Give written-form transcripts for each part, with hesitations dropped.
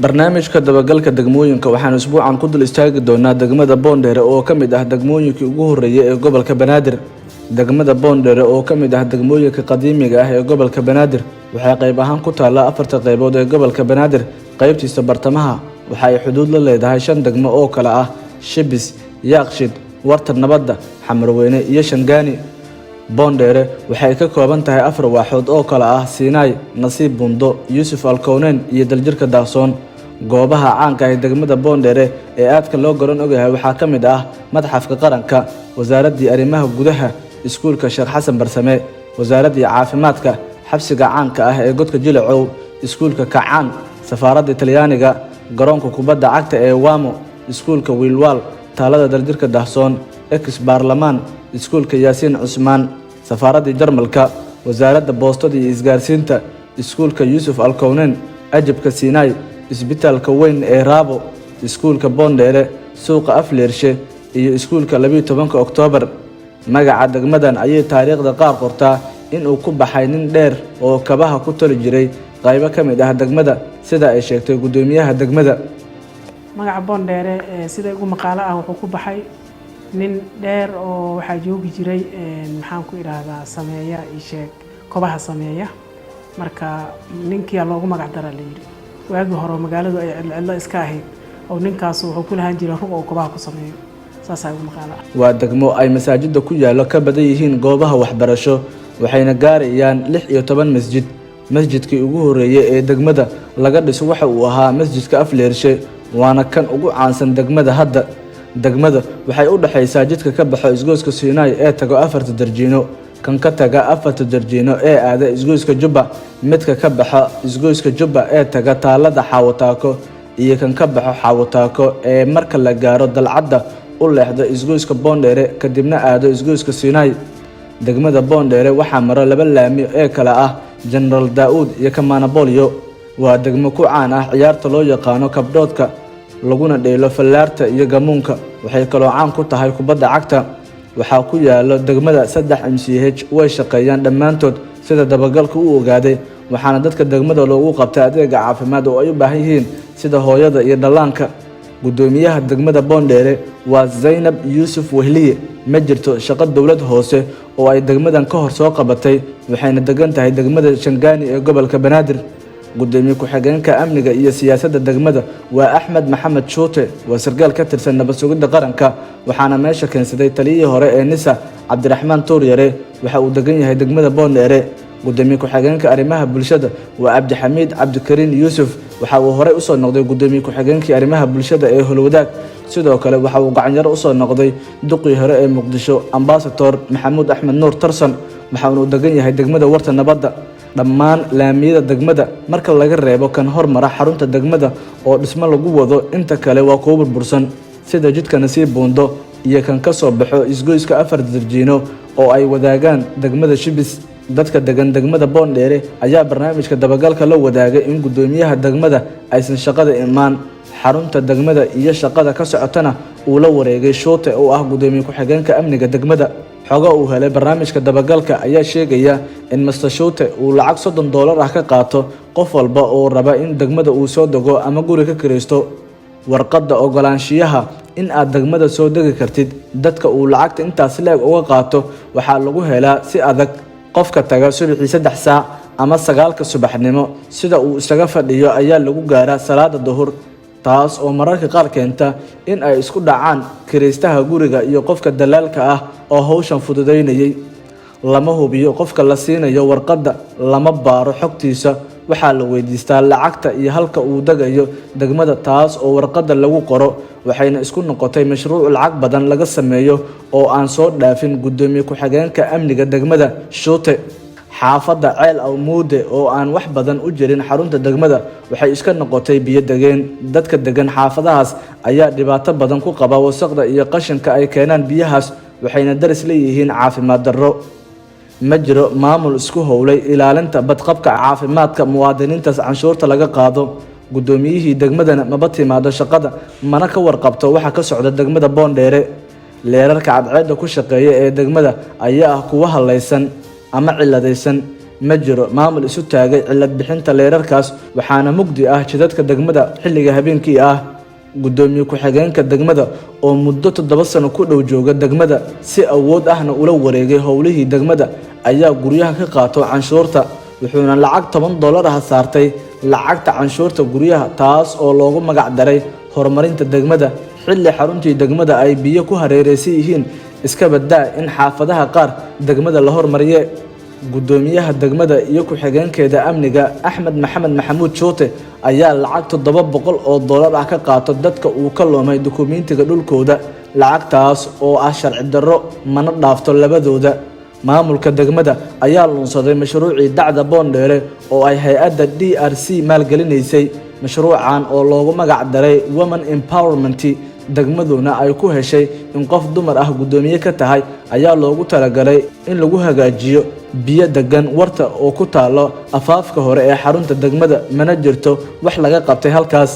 barnaamijka dabagalka degmooyinka waxaan usbuucan ku dul istaagi doonaa degmada Boondere oo ka mid ah degmooyinkii ugu horeeyay ee gobolka Banaadir. Degmada Boondere oo ka mid ah degmooyinka qadiimiga ah ee gobolka Banaadir waxay qayb ahaan ku taala afarta qaybood ee gobolka Banaadir. Qaybtiisa bartamaha waxa ay xuduud la leedahay 5 degmo oo kala ah Shibis, Yaaqshid, Warta Nabadda, Xamarweyne iyo Shangaani. Boondere waxay ka kooban tahay 4 waaxood oo kala ah Siinay, Nasiib Buundo, Yuusuf Alkoonen iyo Daljirka Daaqsoon. goobaha caanka ah ee degmada Boondere ee aadka loo garan ogahay waxaa ka mid ah Madxafka Qaranka, Wasaaradda Arrimaha Gudaha, Iskuulka Sheekh Xasan Barsame, Wasaaradda Caafimaadka, Xabsiga caanka ah ee Godka Jilacow, Iskuulka Kacaan, Safaaradda Talyaaniga, Garoonka Kubadda Cagta ee Wamo, Iskuulka Wiilwaal, Taalada Daljirka Daaqsoon, Ex Baarlamaan, Iskuulka Yaasiin Cusmaan, Safaaradda Jarmalka, Wasaaradda Boostada iyo Isgaarsiinta, Iskuulka Yuusuf Alkoonen, Ajabka Siinay, Isbitaalka weyn ee Raabo, Iskuulka Boondere, Suuqa Afleershe iyo Iskuulka 12 Oktoobar. Magaca degmadan ayay taariikhda qaar qortaa in uu ku baxay nin dheer oo kabaha ku tali jiray qaybo ka mid ah degmada sida ay sheegtay gudoomiyaha degmada. Magaca Boondere sida ugu maqaalo ah wuxuu ku baxay nin dheer oo waxa joogi jiray maxaan ku iraahdaa sameeya sheeg kabaha sameeya marka ninkii loogu magac daray leeyahay waagi hore magaaladu ay cidla iska ahayd oo ninkaas wuxuu ku lahaan jiray rug oo kabaha ku sameeyo saasay ugu maqaalo waa degmo ay masaajida ku yaalo ka badan yihiin goobaha waxbarasho waxayna gaarayaan 16 masjid. Masjidkii ugu horeeyay ee degmada laga dhiso waxa uu ahaa Masjidka Afleershe waana kan ugu caansan degmada hadda. Degmada waxay u dhaxaysaa jidka ka baxo isgoyska Siinay ee tago 4 darjiino, kan ka taga 4 darjiino ee aada isgoyska Jubba, midka ka baxo isgoyska Jubba ee taga Taalada Xawataako iyo kan ka baxo Xawataako ee marka la gaaro dalcadda u leexdo isgoyska Boondere kadibna aado isgoyska Siinay. Degmada Boondere waxaa maro 2 laami ee kala ah General Daawud iyo Kamanabolyo. waa degmo ku caan ah ciyaarta loo yaqaano kabdhoodka laguna dheelo fallaarta iyo gamuunka. waxay kaloo caan ku tahay kubadda cagta. waxaa ku yaalo degmada 3 MCH way shaqeeyaan dhammaantood sida dabagalka uu ogaaday waxaana dadka degmada loogu qabtay adeega caafimaad oo ay u baahan yihiin sida hooyada iyo dhallaanka. gudoomiyaha degmada Boondere waa Zainab Yuusuf Wehliye. ma jirto shaqo dawlad hoose oo ay degmadan ka hor soo qabatay waxayna degan tahay degmada Shangaani ee gobolka Banaadir. gudoomiye ku-xigeenka amniga iyo siyaasadda degmada waa Axmed Maxamed Shuute waa sargaal ka tirsan nabad sugidda qaranka waxaana meesha keensaday taliyihii hore ee Nisa Cabdiraxmaan Tuuryare waxa uu degan yahay degmada Boondere. gudoomiye ku-xigeenka arrimaha bulshada waa Cabdixamiid Cabdikariin Yuusuf waxa uu hore u soo noqday gudoomiye ku-xigeenkii arrimaha bulshada ee Holwadaag. sidoo kale waxa uu gacanyaro u soo noqday duqii hore ee Muqdisho Ambassador Maxamuud Axmed Nuur Tarsan waxa uu degan yahay degmada Warta Nabadda. dhammaan laamiyada degmada marka laga reebo kan hormara xarunta degmada oo dhismo lagu wado inta kale waa kuwa burbursan sida jidka Nasiib Buundo iyo kan ka soo baxo isgoyska 4 darjiino oo ay wadaagaan degmada Shibis. dadka degan degmada Boondere ayaa barnaamijka dabagalka la wadaagay in gudoomiyaha degmada aysan shaqada imaan xarunta degmada iyo shaqada ka socotana uu la wareegay Shuute oo ah gudoomiye ku-xigeenka amniga degmada. xogo uu helay barnaamijka dabagalka ayaa sheegaya in Mr. Shuute uu lacag $30 ah ka qaato qof walba oo raba in degmada uu soo dego ama guri ka kireysto. warqadda ogolaanshiyaha in aad degmada soo degi kartid dadka uu lacagta intaas leeg uga qaato waxaa lagu helaa si adag. qofka taga subaxii 3 saac ama 9 subaxnimo sida uu isaga fadhiyo ayaa lagu gaaraa salaada duhur taas oo mararka qaar keenta in ay isku dhacaan kireystaha guriga iyo qofka dalaalka ah oo hawshan fududeynayay. lama hubiyo qofka la siinayo warqadda, lama baaro xogtiisa, waxaa la weydiistaa lacagta iyo halka uu degayo degmada taas oo warqadda lagu qoro. waxayna isku noqotay mashruuc lacag badan laga sameeyo oo aan soo dhaafin gudoomiye ku-xigeenka amniga degmada Shuute. xaafadda Ceel Awmuude oo aan wax badan u jirin xarunta degmada waxay iska noqotay biyo degeen. dadka degan xaafadahaas ayaa dhibaato badan ku qaba wasaqda iyo qashinka ay keenaan biyahaas waxayna daris leeyihiin caafimaad darro. ma jiro maamul isku howlay ilaalinta badqabka caafimaadka muwaadiniintaas canshuurta laga qaado. gudoomiyihii degmadana maba timaado shaqada mana ka warqabto waxa ka socda degmada Boondere. leerarka cadceedda ku shaqeeya ee degmada ayaa ah kuwa halaysan ama ciladaysan ma jiro maamul isu taagay cilad bixinta leerarkaas waxaana mugdi ah jidadka degmada xilliga habeenkii ah. gudoomiye ku-xigeenka degmada oo muddo 7 sano ku dhow jooga degmada si awood ahna ula wareegay howlihii degmada ayaa guryaha ka qaato canshuurta wuxuuna lacag $10 ah saartay lacagta canshuurta guryaha taas oo loogu magac daray horumarinta degmada xilli xaruntii degmada ay biyo ku hareeraysan yihiin iska badaa in xaafadaha qaar degmada la hormariye. gudoomiyaha degmada iyo ku-xigeenkeeda amniga Axmed Maxamed Maxamuud Shoote ayaa lacag $700 ah ka qaato dadka uu ka loomay dukumiintiga dhulkooda lacagtaas oo ah sharci darro mana dhaafto labadooda. maamulka degmada ayaa lunsaday mashruucii dacda Boondheere oo ay hay'adda DRC maalgelinaysay mashruucan oo loogu magac daray Women Empowerment degmaduna ay ku heshay in qof dumar ah gudoomiye ka tahay ayaa loogu talagalay in lagu hagaajiyo biyo degan warta oo ku taalo afaafka hore ee xarunta degmada mana jirto wax laga qabtay halkaas.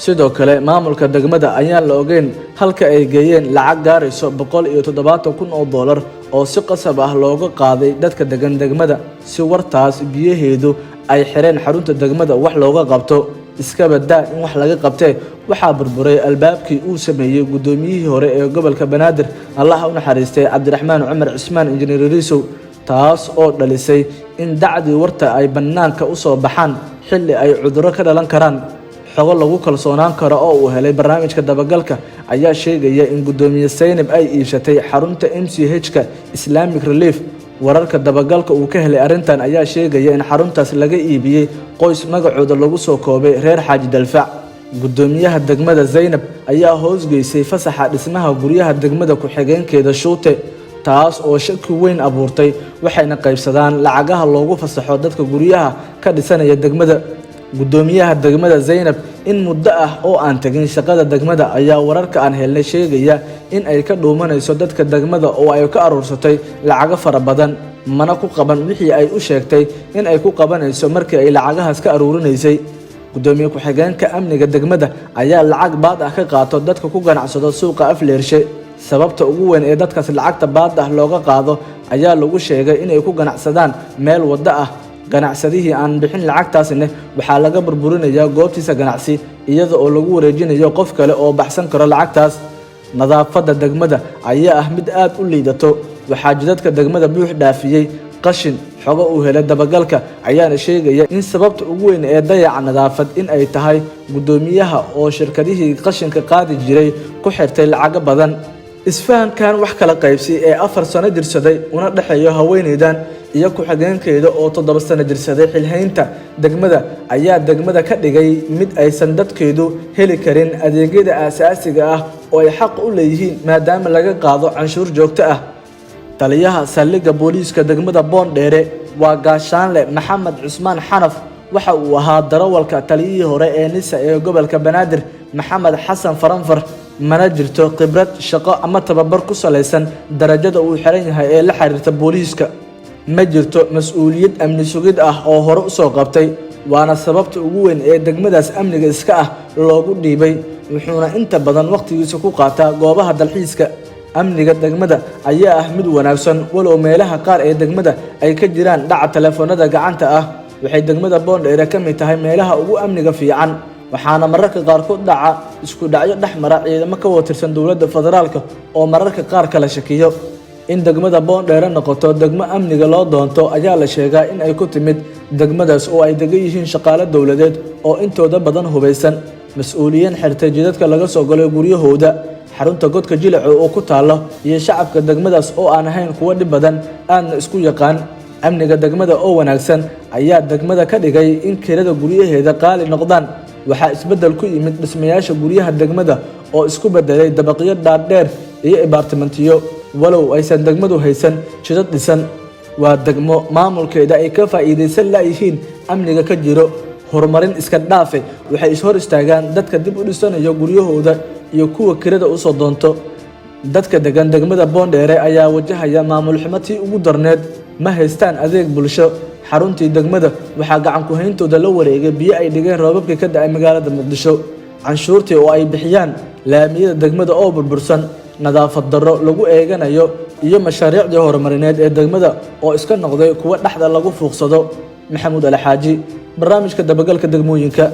sidoo kale maamulka degmada ayaan la ogeyn halka ay geeyeen lacag gaarayso $170,000 oo si qasab ah looga qaaday dadka degan degmada si wartaas biyaheedu ay xireen xarunta degmada wax looga qabto. iska badaa in wax laga qabtee waxaa burburay albaabkii uu sameeyay gudoomiyihii hore ee gobolka Banaadir Allah u naxariistay Cabdiraxmaan Cumar Cismaan Injineer Riisow taas oo dhalisay in dacdii warta ay banaanka u soo baxaan xilli ay cudurro ka dhalan karaan. xogo lagu kalsoonaan karo oo uu helay barnaamijka dabagalka ayaa sheegaya in gudoomiye Zainab ay iibsatay xarunta MCH-ka Islamic Relief. wararka dabagalka uu ka helay arintan ayaa sheegaya in xaruntaas laga iibiyay qoys magacooda lagu soo koobay reer Xaaji Dalfac. gudoomiyaha degmada Zainab ayaa hoosgeysay fasaxa dhismaha guryaha degmada ku-xigeenkeeda Shoote taas oo shaki weyn abuurtay waxayna qaybsadaan lacagaha loogu fasaxo dadka guryaha ka dhisanaya degmada. gudoomiyaha degmada Zainab in muddo ah oo aan tagin shaqada degmada ayaa wararka aan helnay sheegaya in ay ka dhuumanayso dadka degmada oo ay ka aruursatay lacago fara badan mana ku qaban wixii ay u sheegtay in ay ku qabanayso markii ay lacagahaas ka aruurinaysay. gudoomiye ku-xigeenka amniga degmada ayaa lacag baad ah ka qaato dadka ku ganacsado suuqa Afleershe. sababta ugu weyn ee dadkaas lacagta baad ah looga qaado ayaa lagu sheegay inay ku ganacsadaan meel wada ah. ganacsadihii aan bixin lacagtaasina waxaa laga burburinayaa goobtiisa ganacsi iyada oo lagu wareejinayo qof kale oo baxsan karo lacagtaas. nadaafadda degmada ayaa ah mid aad u liidato waxaa jidadka degmada buux dhaafiyay qashin. xogo uu helay dabagalka ayaana sheegaya in sababta ugu weyn ee dayaca nadaafad in ay tahay gudoomiyaha oo shirkadihii qashinka qaadi jiray ku xirtay lacago badan. isfahankan wax kala qaybsi ee 4 sano jirsaday una dhaxeeyo haweeneydan iyo ku-xigeenkeeda oo 7 sano jirsaday xilhaynta degmada ayaa degmada ka dhigay mid aysan dadkeedu heli karin adeegyada aasaasiga ah oo ay xaq u leeyihiin maadaama laga qaado canshuur joogto ah. taliyaha saldhigga booliiska degmada Boondheere waa Gaashaanle Maxamed Cusmaan Xanaf waxa uu ahaa darawalka taliyihii hore ee NISA ee gobolka Banaadir Maxamed Xasan Faranfar mana jirto khibrad shaqo ama tababar ku saleysan darajada uu xiran yahay ee la xiriirta booliiska. ma jirto mas'uuliyad amni sugid ah oo hore u soo qabtay waana sababta ugu weyn ee degmadaas amniga iska ah loogu dhiibay wuxuuna inta badan waqtigiisa ku qaataa goobaha dalxiiska. amniga degmada ayaa ah mid wanaagsan walow meelaha qaar ee degmada ay ka jiraan dhaca telefoonada gacanta ah. waxay degmada Boondheere ka mid tahay meelaha ugu amniga fiican waxaana mararka qaar ku dhaca isku dhacyo dhexmara ciidamo ka watirsan dowladda federaalka oo mararka qaar kala shakiyo. in degmada Boondheere noqoto degmo amniga loo doonto ayaa la sheegaa in ay ku timid degmadaas oo ay degan yihiin shaqaale dowladeed oo intooda badan hubeysan mas'uuliyiin xirtay jidadka laga soo galay guryahooda. xarunta godka Jilaco oo ku taalo iyo shacabka degmadaas oo aan ahayn kuwa dhib badan aadna isku yaqaan. amniga degmada oo wanaagsan ayaa degmada ka dhigay in kirada guryaheeda qaali noqdaan. waxaa isbedel ku yimid dhismayaasha guryaha degmada oo isku bedelay dabaqyo dhaadheer iyo apartmentiyo walow aysan degmadu haysan jidad dhisan. waa degmo maamulkeeda ay ka faa'iideysan laayihiin amniga ka jiro horumarin iska dhaafe waxay is hor istaagaan dadka dib u dhisanayo guryahooda iyo kuwa kirada u soo doonto. dadka degan degmada Boondheere ayaa wajahaya maamul xumatii ugu darneed ma haystaan adeeg bulsho. xaruntii degmada waxaa gacan ku hayntooda la wareegay biyo ay dhigeen roobabkii ka da'ay magaalada Muqdisho. canshuurtii oo ay bixiyaan laamiyada degmada oo burbursan nadaafad darro lagu eeganayo iyo mashaariicdii horumarineed ee degmada oo iska noqday kuwa dhaxda lagu fuuqsado. Maxamuud Alxaaji, barnaamijka dabagalka degmooyinka.